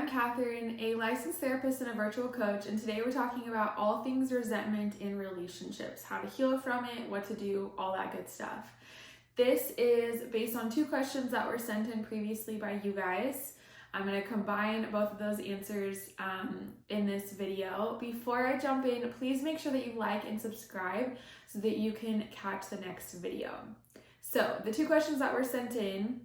I'm Catherine, a licensed therapist and a virtual coach, and today we're talking about all things resentment in relationships, how to heal from it, what to do, all that good stuff. This is based on 2 questions that were sent in previously by you guys. I'm going to combine both of those answers in this video. Before I jump in, please make sure that you like and subscribe so that you can catch the next video. So the 2 questions that were sent in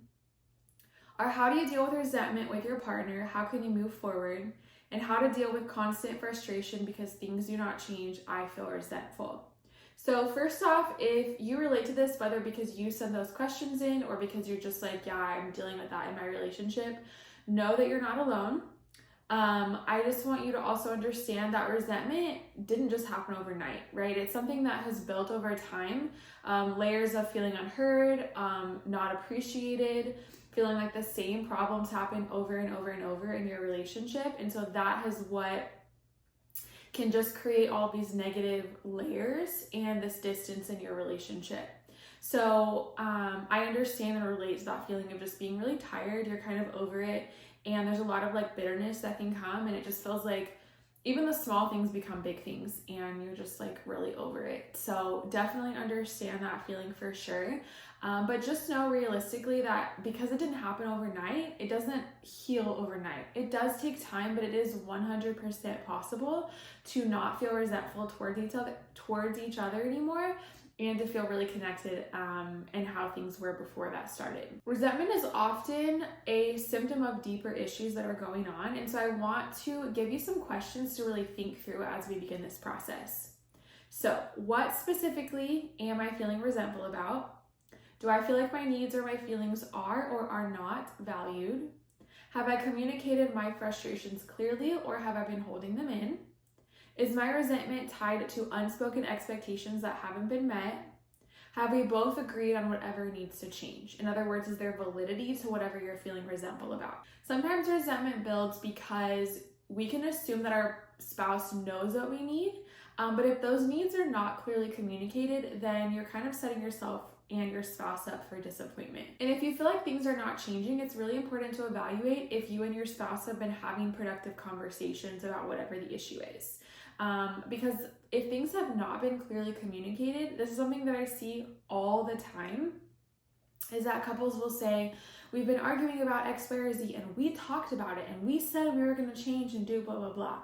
are: how do you deal with resentment with your partner? How can you move forward? And how to deal with constant frustration because things do not change. I feel resentful. So first off, if you relate to this, whether because you send those questions in or because you're just like, yeah, I'm dealing with that in my relationship, know that you're not alone. I just want you to also understand that resentment didn't just happen overnight, right? It's something that has built over time, layers of feeling unheard, not appreciated, feeling like the same problems happen over and over and over in your relationship. And so that is what can just create all these negative layers and this distance in your relationship. So I understand and relate to that feeling of just being really tired. You're kind of over it, and there's a lot of like bitterness that can come, and it just feels like even the small things become big things and you're just like really over it. So definitely understand that feeling for sure. But just know realistically that because it didn't happen overnight, it doesn't heal overnight. It does take time, but it is 100% possible to not feel resentful towards each other anymore, and to feel really connected and how things were before that started. Resentment is often a symptom of deeper issues that are going on, and so I want to give you some questions to really think through as we begin this process. So, what specifically am I feeling resentful about? Do I feel like my needs or my feelings are or are not valued? Have I communicated my frustrations clearly, or have I been holding them in? Is my resentment tied to unspoken expectations that haven't been met? Have we both agreed on whatever needs to change? In other words, is there validity to whatever you're feeling resentful about? Sometimes resentment builds because we can assume that our spouse knows what we need, but if those needs are not clearly communicated, then you're kind of setting yourself and your spouse up for disappointment. And if you feel like things are not changing, it's really important to evaluate if you and your spouse have been having productive conversations about whatever the issue is. Because if things have not been clearly communicated, this is something that I see all the time, is that couples will say, we've been arguing about X, Y, or Z, and we talked about it, and we said we were going to change and do blah, blah, blah.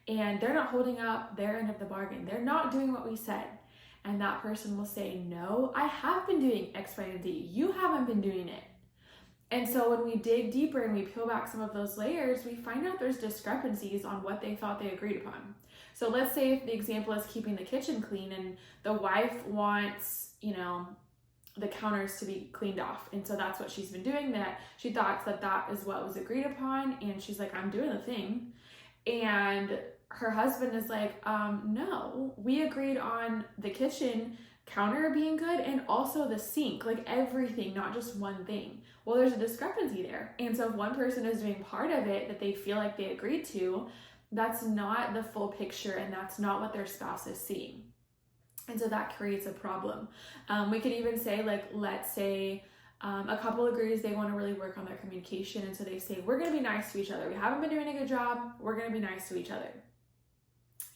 And they're not holding up their end of the bargain. They're not doing what we said. And that person will say, no, I have been doing X, Y, and Z. You haven't been doing it. And so when we dig deeper and we peel back some of those layers, we find out there's discrepancies on what they thought they agreed upon. So let's say if the example is keeping the kitchen clean, and the wife wants, the counters to be cleaned off. And so that's what she's been doing, that she thought that that is what was agreed upon. And she's like, I'm doing the thing. And her husband is like, no, we agreed on the kitchen counter being good and also the sink, like everything, not just one thing. Well, there's a discrepancy there. And so if one person is doing part of it that they feel like they agreed to, that's not the full picture, and that's not what their spouse is seeing. And so that creates a problem. We could even say, like, let's say a couple agrees they want to really work on their communication. And so they say, we're going to be nice to each other. We haven't been doing a good job. We're going to be nice to each other.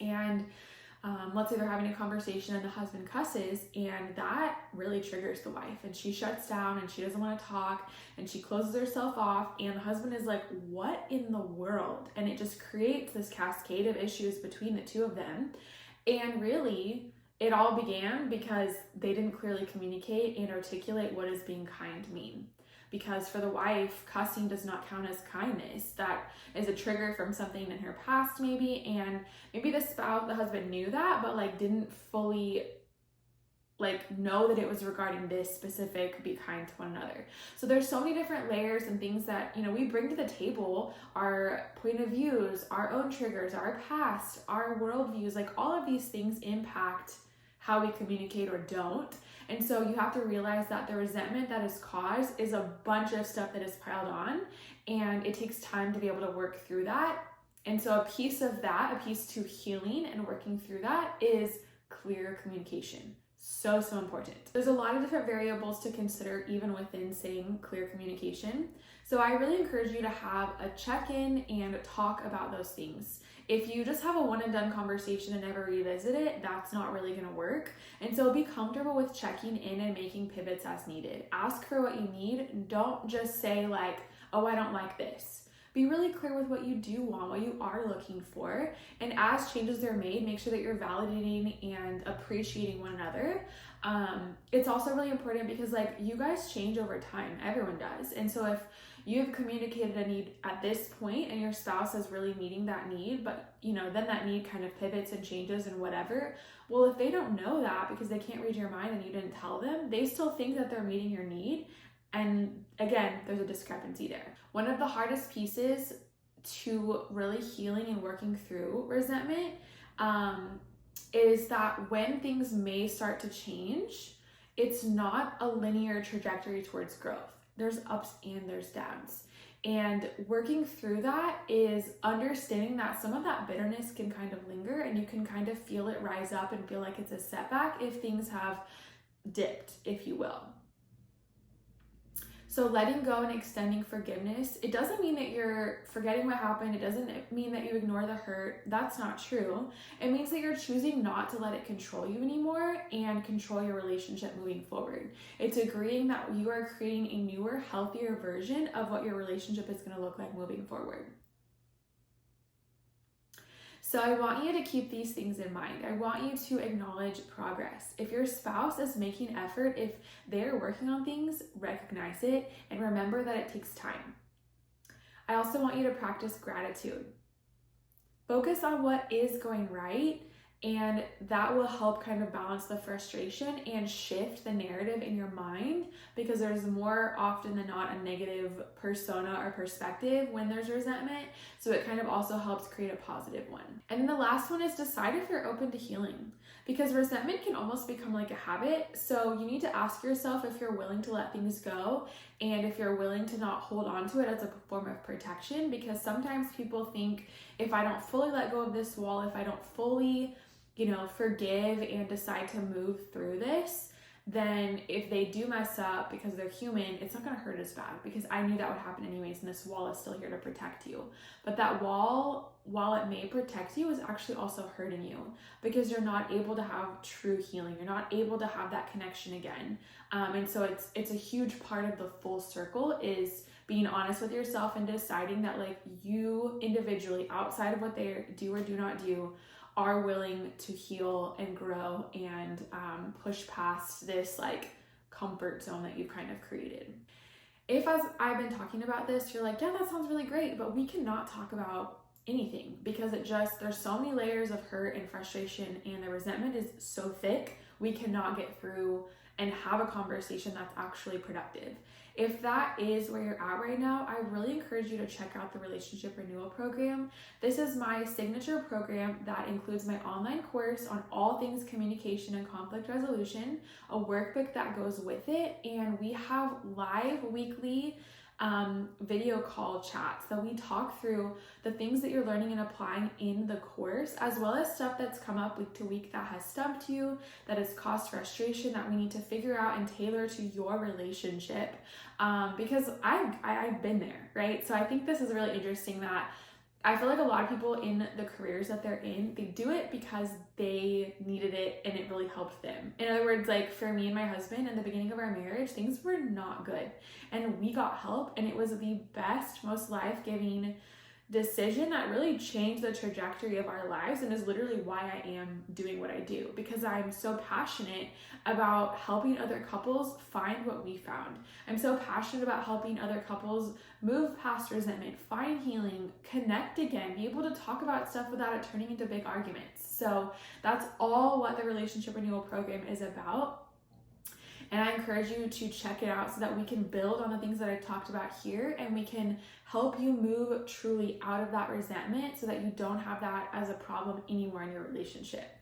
And let's say they're having a conversation and the husband cusses, and that really triggers the wife, and she shuts down and she doesn't want to talk and she closes herself off, and the husband is like, what in the world? And it just creates this cascade of issues between the two of them. And really, it all began because they didn't clearly communicate and articulate what does being kind mean. Because for the wife, cussing does not count as kindness. That is a trigger from something in her past maybe, and maybe the husband knew that, but like didn't fully know that it was regarding this specific be kind to one another. So there's so many different layers and things that, we bring to the table, our point of views, our own triggers, our past, our worldviews, like all of these things impact how we communicate or don't. And so you have to realize that the resentment that is caused is a bunch of stuff that is piled on, and it takes time to be able to work through that. And so a piece to healing and working through that is clear communication. So important. There's a lot of different variables to consider even within saying clear communication. So I really encourage you to have a check-in and talk about those things. If you just have a one and done conversation and never revisit it, that's not really gonna work. And so be comfortable with checking in and making pivots as needed. Ask for what you need. Don't just say like, oh, I don't like this. Be really clear with what you do want, what you are looking for. And as changes are made, make sure that you're validating and appreciating one another. It's also really important because like you guys change over time, everyone does. And so if you've communicated a need at this point and your spouse is really meeting that need, but then that need kind of pivots and changes and whatever, well, if they don't know that because they can't read your mind and you didn't tell them, they still think that they're meeting your need. And again, there's a discrepancy there. One of the hardest pieces to really healing and working through resentment is that when things may start to change, it's not a linear trajectory towards growth. There's ups and there's downs. And working through that is understanding that some of that bitterness can kind of linger and you can kind of feel it rise up and feel like it's a setback if things have dipped, if you will. So letting go and extending forgiveness, it doesn't mean that you're forgetting what happened. It doesn't mean that you ignore the hurt. That's not true. It means that you're choosing not to let it control you anymore and control your relationship moving forward. It's agreeing that you are creating a newer, healthier version of what your relationship is going to look like moving forward. So I want you to keep these things in mind. I want you to acknowledge progress. If your spouse is making effort, if they're working on things, recognize it and remember that it takes time. I also want you to practice gratitude. Focus on what is going right, and that will help kind of balance the frustration and shift the narrative in your mind, because there's more often than not a negative persona or perspective when there's resentment. So it kind of also helps create a positive one. And then the last one is decide if you're open to healing, because resentment can almost become like a habit. So you need to ask yourself if you're willing to let things go and if you're willing to not hold on to it as a form of protection, because sometimes people think if I don't fully let go of this wall, if I don't fully forgive and decide to move through this, then if they do mess up because they're human, it's not going to hurt as bad because I knew that would happen anyways, and this wall is still here to protect you. But that wall, while it may protect you, is actually also hurting you because you're not able to have true healing. You're not able to have that connection again. And so it's a huge part of the full circle is being honest with yourself and deciding that like you individually, outside of what they do or do not do, are willing to heal and grow and push past this like comfort zone that you've kind of created. If, as I've been talking about this, you're like, yeah, that sounds really great, but we cannot talk about anything because there's so many layers of hurt and frustration, and the resentment is so thick, we cannot get through and have a conversation that's actually productive. If that is where you're at right now, I really encourage you to check out the Relationship Renewal Program. This is my signature program that includes my online course on all things communication and conflict resolution, a workbook that goes with it, and we have live weekly video call chats that we talk through the things that you're learning and applying in the course, as well as stuff that's come up week to week that has stumped you, that has caused frustration, that we need to figure out and tailor to your relationship. Because I've been there, right? So I think this is really interesting that I feel like a lot of people in the careers that they're in, they do it because they needed it and it really helped them. In other words, like for me and my husband in the beginning of our marriage, things were not good. And we got help, and it was the best, most life-giving decision that really changed the trajectory of our lives, and is literally why I am doing what I do, because I'm so passionate about helping other couples find what we found. I'm so passionate about helping other couples move past resentment, find healing, connect again, be able to talk about stuff without it turning into big arguments. So that's all what the Relationship Renewal Program is about. And I encourage you to check it out so that we can build on the things that I talked about here, and we can help you move truly out of that resentment so that you don't have that as a problem anymore in your relationship.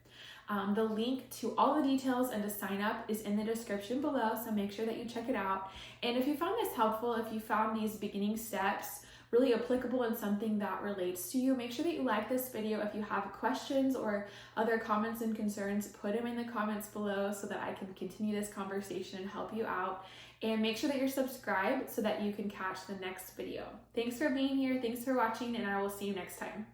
The link to all the details and to sign up is in the description below, so make sure that you check it out. And if you found this helpful, if you found these beginning steps really applicable and something that relates to you. Make sure that you like this video. If you have questions or other comments and concerns, put them in the comments below so that I can continue this conversation and help you out. And make sure that you're subscribed so that you can catch the next video. Thanks for being here, thanks for watching, and I will see you next time.